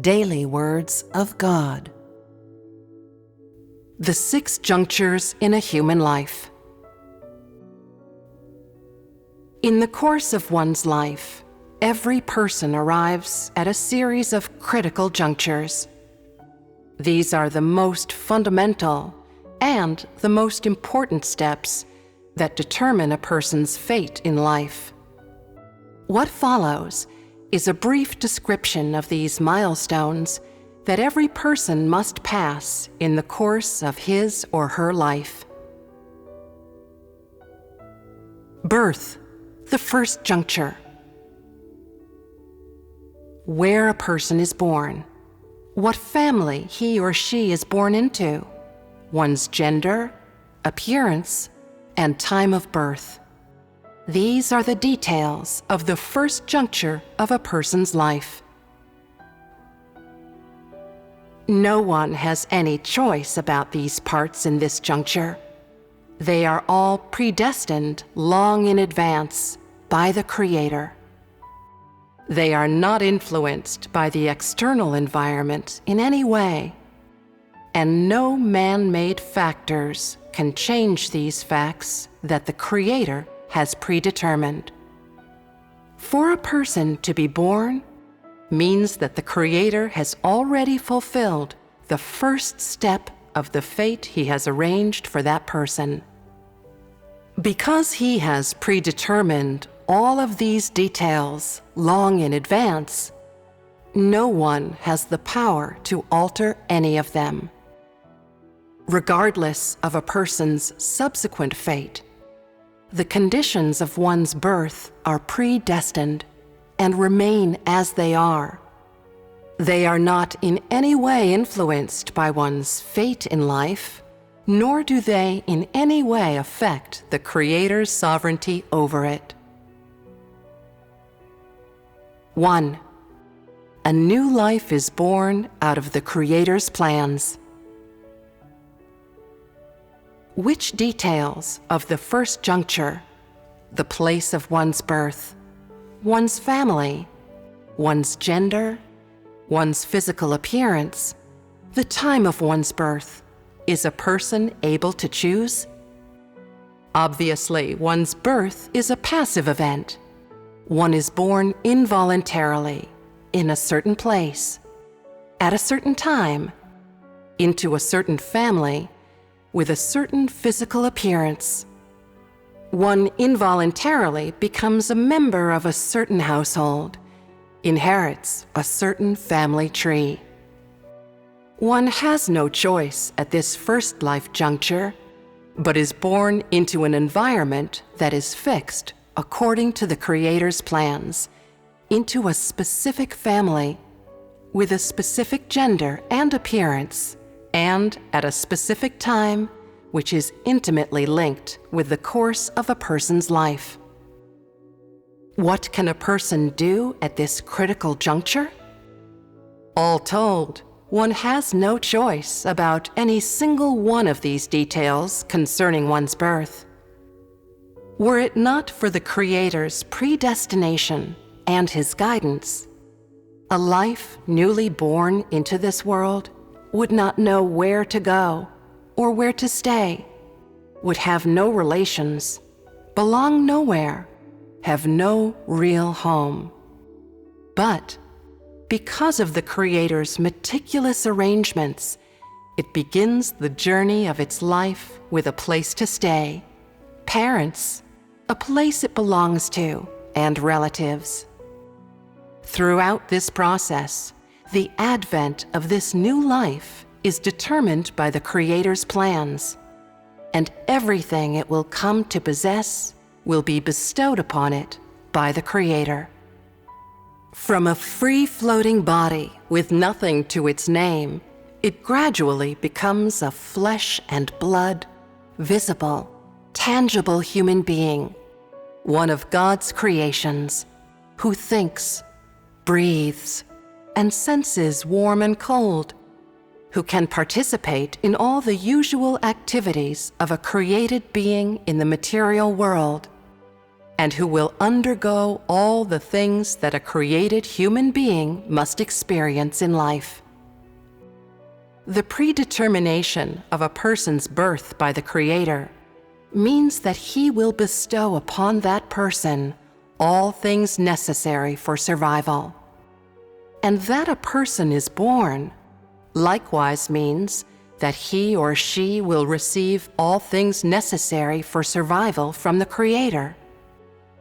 Daily Words of God. The 6 junctures in a human life. In the course of one's life, every person arrives at a series of critical junctures. These are the most fundamental and the most important steps that determine a person's fate in life. What follows is a brief description of these milestones that every person must pass in the course of his or her life. Birth, the first juncture. Where a person is born, what family he or she is born into, one's gender, appearance, and time of birth. These are the details of the first juncture of a person's life. No one has any choice about these parts in this juncture. They are all predestined long in advance by the Creator. They are not influenced by the external environment in any way, and no man-made factors can change these facts that the Creator has predetermined. For a person to be born means that the Creator has already fulfilled the first step of the fate He has arranged for that person. Because He has predetermined all of these details long in advance, no one has the power to alter any of them. Regardless of a person's subsequent fate, the conditions of one's birth are predestined and remain as they are. They are not in any way influenced by one's fate in life, nor do they in any way affect the Creator's sovereignty over it. 1. A new life is born out of the Creator's plans. Which details of the first juncture, the place of one's birth, one's family, one's gender, one's physical appearance, the time of one's birth, is a person able to choose? Obviously, one's birth is a passive event. One is born involuntarily, in a certain place, at a certain time, into a certain family, with a certain physical appearance. One involuntarily becomes a member of a certain household, inherits a certain family tree. One has no choice at this first life juncture, but is born into an environment that is fixed according to the Creator's plans, into a specific family, with a specific gender and appearance, and at a specific time, which is intimately linked with the course of a person's life. What can a person do at this critical juncture? All told, one has no choice about any single one of these details concerning one's birth. Were it not for the Creator's predestination and His guidance, a life newly born into this world would not know where to go or where to stay, would have no relations, belong nowhere, have no real home. But because of the Creator's meticulous arrangements, it begins the journey of its life with a place to stay, parents, a place it belongs to, and relatives. Throughout this process, the advent of this new life is determined by the Creator's plans, and everything it will come to possess will be bestowed upon it by the Creator. From a free-floating body with nothing to its name, it gradually becomes a flesh and blood, visible, tangible human being, one of God's creations, who thinks, breathes, and senses warm and cold, who can participate in all the usual activities of a created being in the material world, and who will undergo all the things that a created human being must experience in life. The predetermination of a person's birth by the Creator means that He will bestow upon that person all things necessary for survival. And that a person is born likewise means that he or she will receive all things necessary for survival from the Creator.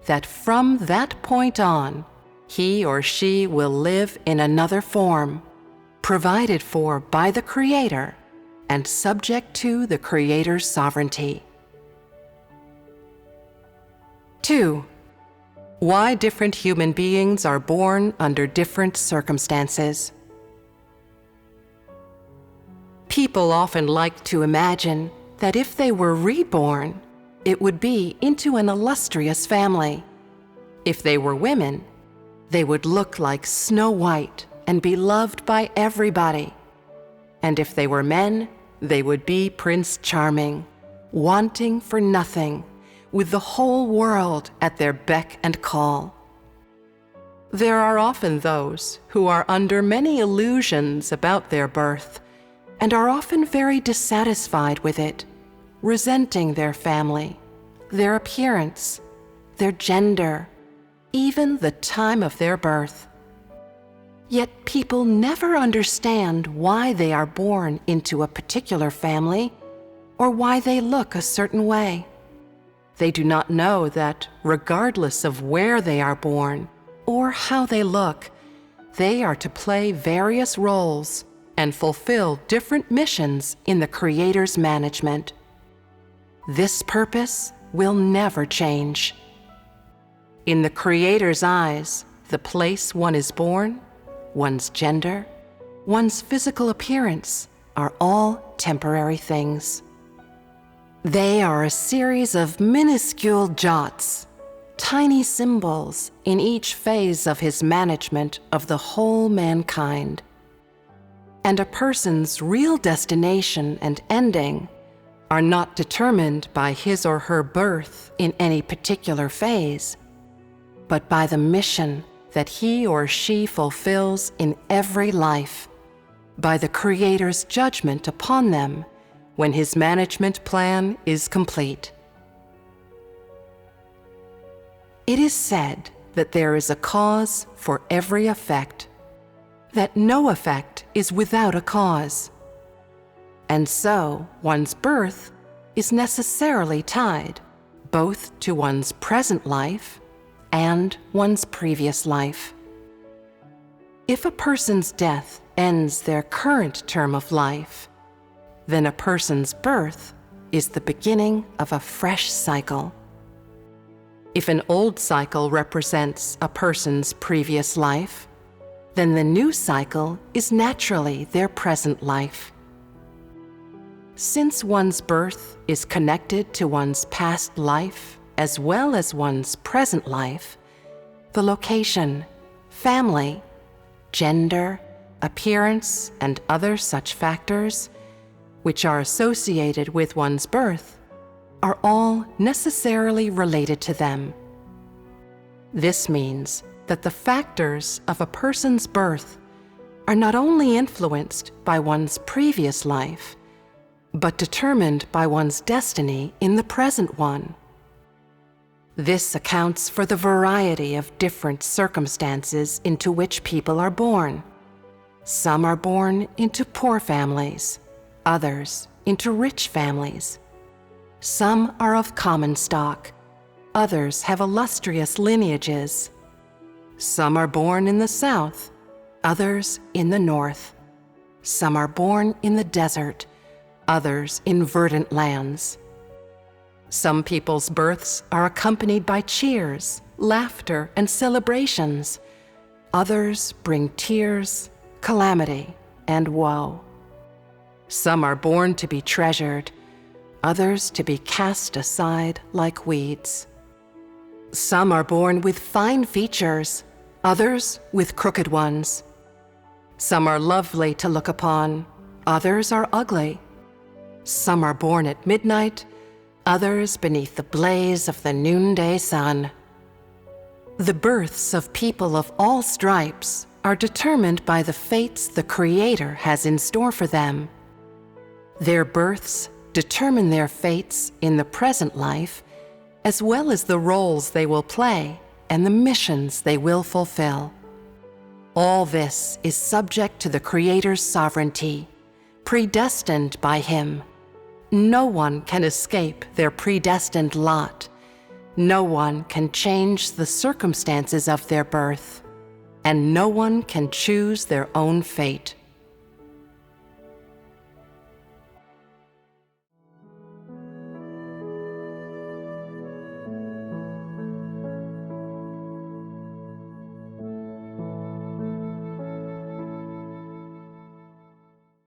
That from that point on, he or she will live in another form, provided for by the Creator and subject to the Creator's sovereignty. 2. Why different human beings are born under different circumstances. People often like to imagine that if they were reborn, it would be into an illustrious family. If they were women, they would look like Snow White and be loved by everybody. And if they were men, they would be Prince Charming, wanting for nothing, with the whole world at their beck and call. There are often those who are under many illusions about their birth and are often very dissatisfied with it, resenting their family, their appearance, their gender, even the time of their birth. Yet people never understand why they are born into a particular family or why they look a certain way. They do not know that, regardless of where they are born or how they look, they are to play various roles and fulfill different missions in the Creator's management. This purpose will never change. In the Creator's eyes, the place one is born, one's gender, one's physical appearance are all temporary things. They are a series of minuscule jots, tiny symbols in each phase of His management of the whole mankind. And a person's real destination and ending are not determined by his or her birth in any particular phase, but by the mission that he or she fulfills in every life, by the Creator's judgment upon them when His management plan is complete. It is said that there is a cause for every effect, that no effect is without a cause. And so, one's birth is necessarily tied both to one's present life and one's previous life. If a person's death ends their current term of life, then a person's birth is the beginning of a fresh cycle. If an old cycle represents a person's previous life, then the new cycle is naturally their present life. Since one's birth is connected to one's past life as well as one's present life, the location, family, gender, appearance, and other such factors, which are associated with one's birth, are all necessarily related to them. This means that the factors of a person's birth are not only influenced by one's previous life, but determined by one's destiny in the present one. This accounts for the variety of different circumstances into which people are born. Some are born into poor families, others into rich families. Some are of common stock, others have illustrious lineages. Some are born in the south, others in the north. Some are born in the desert, others in verdant lands. Some people's births are accompanied by cheers, laughter, and celebrations. Others bring tears, calamity, and woe. Some are born to be treasured, others to be cast aside like weeds. Some are born with fine features, others with crooked ones. Some are lovely to look upon, others are ugly. Some are born at midnight, others beneath the blaze of the noonday sun. The births of people of all stripes are determined by the fates the Creator has in store for them. Their births determine their fates in the present life, as well as the roles they will play and the missions they will fulfill. All this is subject to the Creator's sovereignty, predestined by Him. No one can escape their predestined lot. No one can change the circumstances of their birth, and no one can choose their own fate.